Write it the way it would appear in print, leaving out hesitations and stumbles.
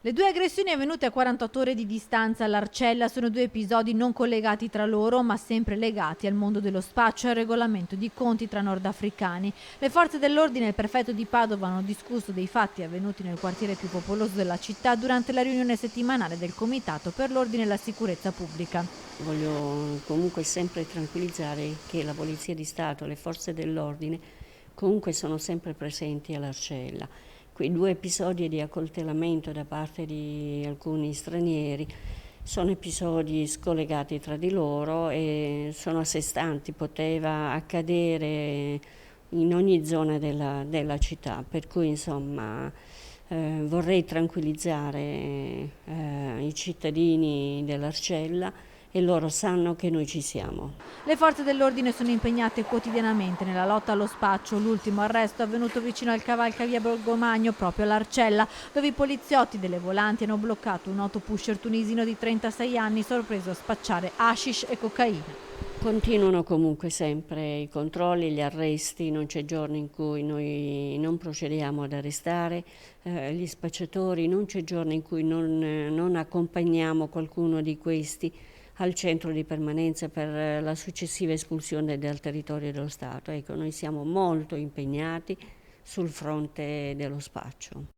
Le due aggressioni avvenute a 48 ore di distanza all'Arcella sono due episodi non collegati tra loro, ma sempre legati al mondo dello spaccio e al regolamento di conti tra nordafricani. Le forze dell'ordine e il prefetto di Padova hanno discusso dei fatti avvenuti nel quartiere più popoloso della città durante la riunione settimanale del Comitato per l'Ordine e la Sicurezza Pubblica. Voglio comunque sempre tranquillizzare che la Polizia di Stato, le forze dell'ordine, comunque sono sempre presenti all'Arcella. Quei due episodi di accoltellamento da parte di alcuni stranieri sono episodi scollegati tra di loro e sono a sé stanti, poteva accadere in ogni zona della città, per cui insomma vorrei tranquillizzare i cittadini dell'Arcella e loro sanno che noi ci siamo. Le forze dell'ordine sono impegnate quotidianamente nella lotta allo spaccio. L'ultimo arresto è avvenuto vicino al cavalcavia Borgomagno, proprio all'Arcella, dove i poliziotti delle volanti hanno bloccato un autopusher tunisino di 36 anni sorpreso a spacciare hashish e cocaina. Continuano comunque sempre i controlli, gli arresti, non c'è giorno in cui noi non procediamo ad arrestare gli spacciatori, non c'è giorno in cui non accompagniamo qualcuno di questi al centro di permanenza per la successiva espulsione dal territorio dello Stato. Ecco, noi siamo molto impegnati sul fronte dello spaccio.